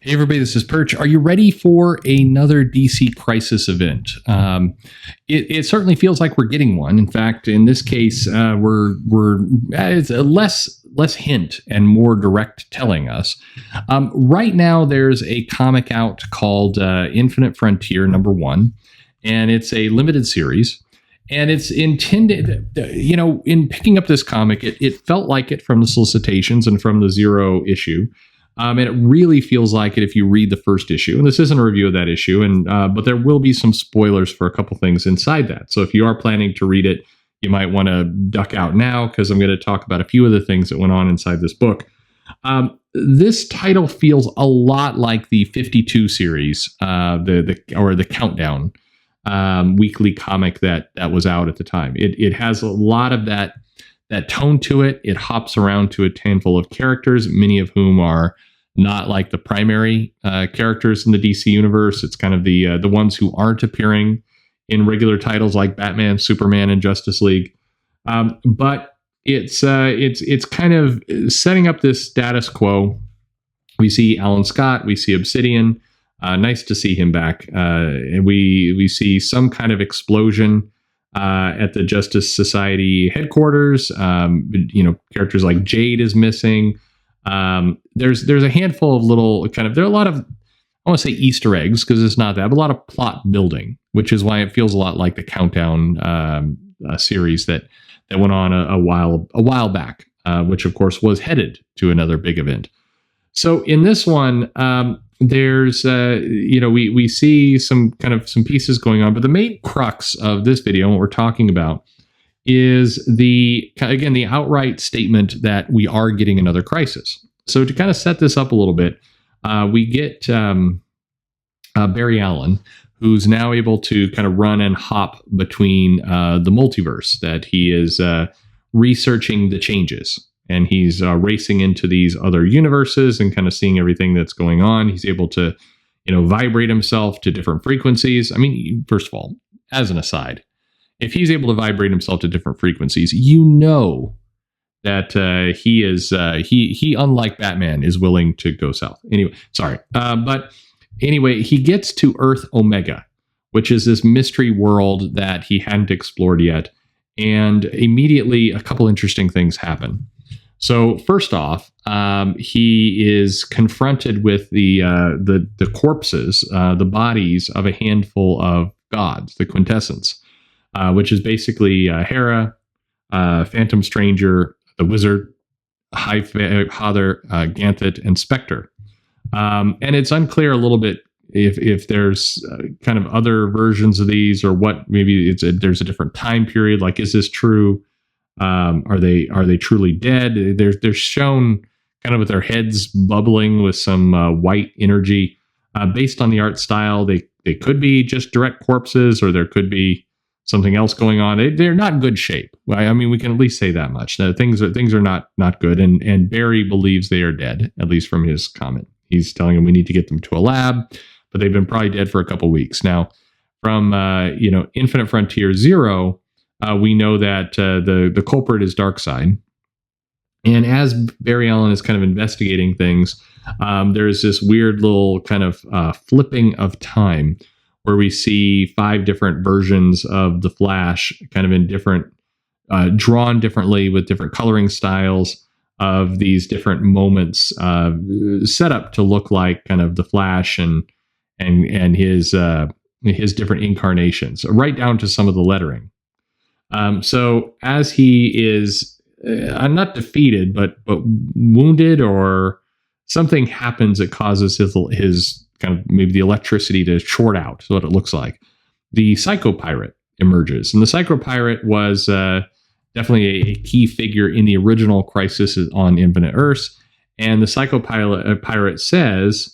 Hey everybody, this is Perch. Are you ready for another DC Crisis event? It certainly feels like we're getting one. In fact, in this case, it's a less hint and more direct telling us. Right now, there's a comic out called Infinite Frontier #1, and it's a limited series. And it's intended, in picking up this comic, it felt like it from the solicitations and from the Zero issue. And it really feels like it if you read the first issue. And this isn't a review of that issue, but there will be some spoilers for a couple things inside that. So if you are planning to read it, you might want to duck out now because I'm going to talk about a few of the things that went on inside this book. This title feels a lot like the 52 series, the Countdown weekly comic that was out at the time. It has a lot of that tone to it. It hops around to a handful of characters, many of whom are not like the primary characters in the DC universe. It's kind of the ones who aren't appearing in regular titles like Batman, Superman, and Justice League. But it's kind of setting up this status quo. We see Alan Scott, we see Obsidian. Nice to see him back. And we see some kind of explosion at the Justice Society headquarters. Characters like Jade is missing. There's a handful of little there are a lot of, I want to say Easter eggs because it's not that, but a lot of plot building, which is why it feels a lot like the Countdown series that went on a while back, which of course was headed to another big event. So in this one, there's we see some pieces going on, but the main crux of this video, what we're talking about, is the outright statement that we are getting another crisis. So to kind of set this up a little bit, we get Barry Allen, who's now able to kind of run and hop between the multiverse, that he is researching the changes. And he's racing into these other universes and kind of seeing everything that's going on. He's able to, vibrate himself to different frequencies. I mean, first of all, as an aside, if he's able to vibrate himself to different frequencies, that he is, he unlike Batman, is willing to go south. Anyway, sorry. But anyway, he gets to Earth Omega, which is this mystery world that he hadn't explored yet. And immediately a couple interesting things happen. So first off, he is confronted with the corpses, the bodies of a handful of gods, the Quintessence, which is basically Hera, Phantom Stranger, the Wizard, High Father, Ganthet, and Spectre. And it's unclear a little bit if there's kind of other versions of these, or what. Maybe there's a different time period. Like, is this true? Are they truly dead? They're shown kind of with their heads bubbling with some white energy. Based on the art style, they could be just direct corpses, or there could be something else going on. They're not in good shape. I mean, we can at least say that much. Things are not good. And Barry believes they are dead, at least from his comment. He's telling him we need to get them to a lab, but they've been probably dead for a couple weeks now. From Infinite Frontier 0. We know that the culprit is Darkseid. And as Barry Allen is kind of investigating things, there's this weird little kind of flipping of time where we see 5 different versions of the Flash, kind of in different, drawn differently with different coloring styles of these different moments, set up to look like kind of the Flash and his different incarnations, right down to some of the lettering. So as he is not defeated, but wounded, or something happens that causes his kind of maybe the electricity to short out, is what it looks like, the Psycho Pirate emerges. And the Psycho Pirate was definitely a key figure in the original Crisis on Infinite Earths. And the Psycho Pirate says,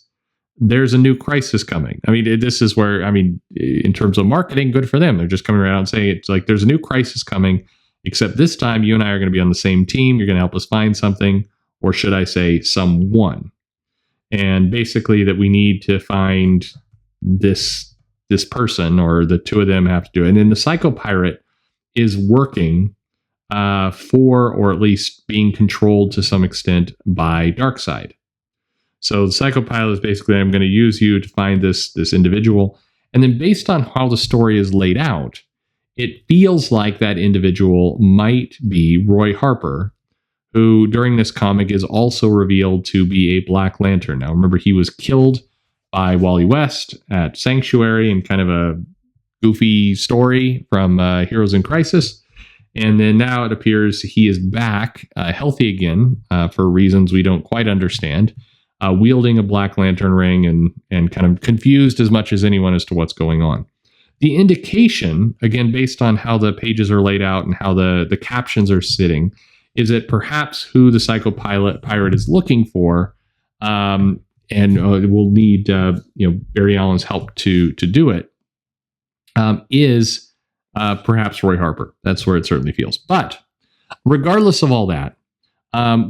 there's a new crisis coming. I mean, this is where, in terms of marketing, good for them. They're just coming around and saying, it's like, there's a new crisis coming, except this time you and I are going to be on the same team. You're going to help us find something, or should I say someone? And basically that we need to find this person, or the two of them have to do it. And then the Psycho Pirate is working for, or at least being controlled to some extent by Darkseid. So the psychopilot is basically, I'm going to use you to find this individual. And then based on how the story is laid out, it feels like that individual might be Roy Harper, who during this comic is also revealed to be a Black Lantern. Now, remember, he was killed by Wally West at Sanctuary in kind of a goofy story from Heroes in Crisis. And then now it appears he is back, healthy again, for reasons we don't quite understand, wielding a Black Lantern ring and kind of confused as much as anyone as to what's going on. The indication, again, based on how the pages are laid out and how the captions are sitting, is that perhaps who the psychopirate is looking for, and will need Barry Allen's help to do it, is perhaps Roy Harper. That's where it certainly feels. But regardless of all that,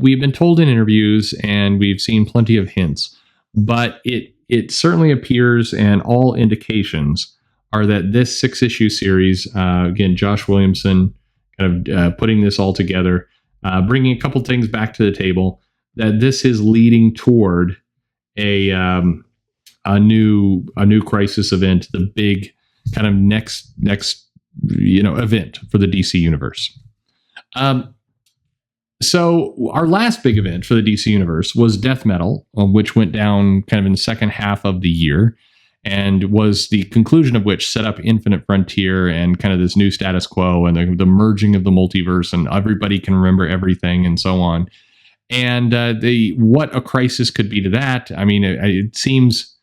we've been told in interviews and we've seen plenty of hints, but it certainly appears, and all indications are that this 6-issue series, again, Josh Williamson kind of putting this all together, bringing a couple things back to the table, that this is leading toward a new Crisis event, the big kind of next event for the DC universe. So our last big event for the DC universe was Death Metal, which went down kind of in the second half of the year, and was the conclusion of which set up Infinite Frontier and kind of this new status quo and the merging of the multiverse, and everybody can remember everything and so on. And what a crisis could be to that. I mean, it seems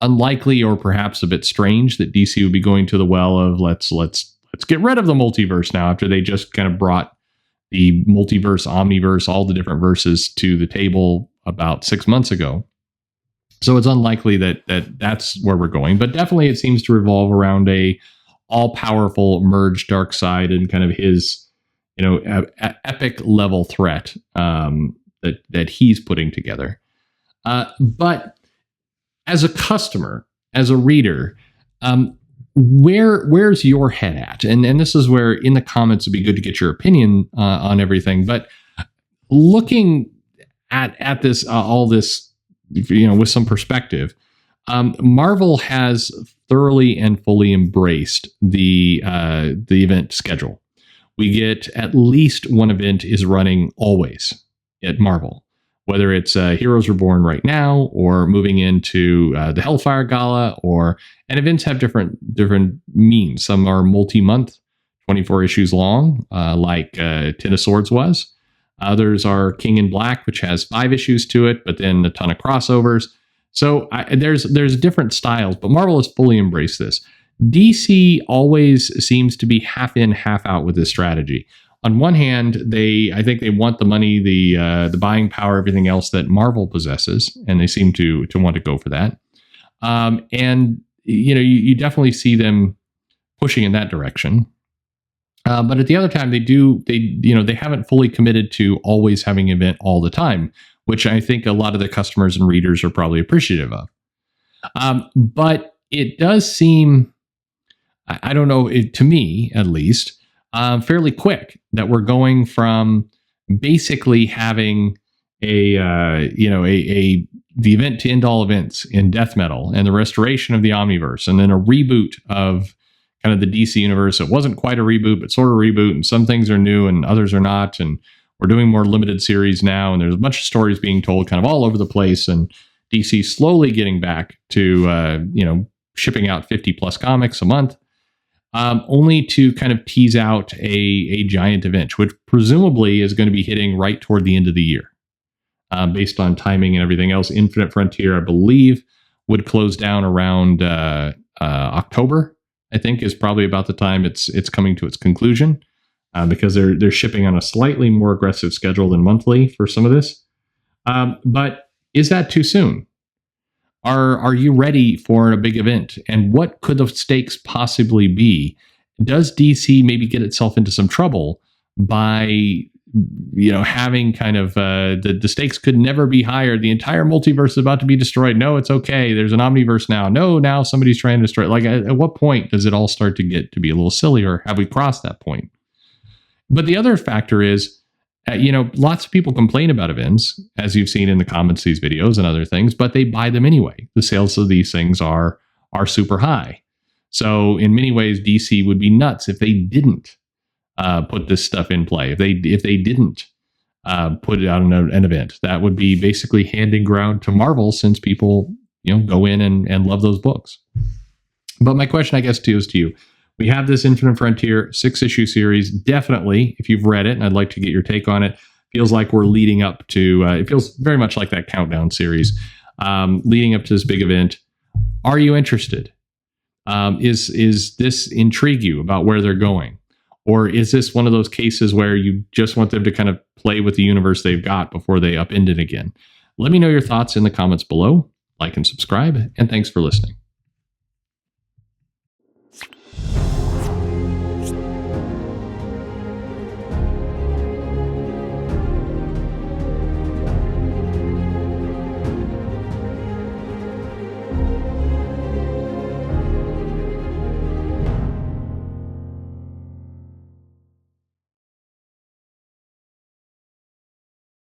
unlikely, or perhaps a bit strange, that DC would be going to the well of let's get rid of the multiverse now, after they just kind of brought the multiverse, omniverse, all the different verses to the table about 6 months ago. So it's unlikely that that's where we're going, but definitely it seems to revolve around a all-powerful merged Darkseid and kind of his, epic level threat that he's putting together. But as a customer, as a reader, where's your head at? And this is where in the comments it'd be good to get your opinion on everything. But looking at this, all this, with some perspective, Marvel has thoroughly and fully embraced the event schedule. We get at least one event is running always at Marvel, whether it's Heroes Reborn right now, or moving into the Hellfire Gala, and events have different means. Some are multi-month, 24 issues long, like Ten of Swords was. Others are King in Black, which has 5 issues to it, but then a ton of crossovers. So there's different styles, but Marvel has fully embraced this. DC always seems to be half in, half out with this strategy. On one hand, I think they want the money, the buying power, everything else that Marvel possesses, and they seem to want to go for that. And you definitely see them pushing in that direction. But at the other time, they haven't fully committed to always having an event all the time, which I think a lot of the customers and readers are probably appreciative of. But it does seem, I don't know, to me at least, fairly quick that we're going from basically having the event to end all events in Death Metal and the restoration of the Omniverse, and then a reboot of kind of the DC universe. It wasn't quite a reboot, but sort of a reboot, and some things are new and others are not, and we're doing more limited series now, and there's a bunch of stories being told kind of all over the place, and DC slowly getting back to shipping out 50 plus comics a month, only to kind of tease out a giant event, which presumably is going to be hitting right toward the end of the year, based on timing and everything else. Infinite Frontier, I believe, would close down around October. I think is probably about the time it's coming to its conclusion, because they're shipping on a slightly more aggressive schedule than monthly for some of this. But is that too soon? Are you ready for a big event? And what could the stakes possibly be? Does DC maybe get itself into some trouble by having kind of the stakes could never be higher? The entire multiverse is about to be destroyed. No, it's okay. There's an omniverse now. No, now somebody's trying to destroy it. Like, at what point does it all start to get to be a little silly, or have we crossed that point? But the other factor is, Lots of people complain about events, as you've seen in the comments, these videos and other things, but they buy them anyway. The sales of these things are super high. So in many ways, DC would be nuts if they didn't put this stuff in play. If they didn't put it out in an event, that would be basically handing ground to Marvel, since people go in and love those books. But my question, I guess, is to you. We have this Infinite Frontier 6-issue series. Definitely, if you've read it, and I'd like to get your take on it, feels like we're leading up to, it feels very much like that Countdown series, leading up to this big event. Are you interested? Is this intrigue you about where they're going? Or is this one of those cases where you just want them to kind of play with the universe they've got before they upend it again? Let me know your thoughts in the comments below. Like and subscribe, and thanks for listening.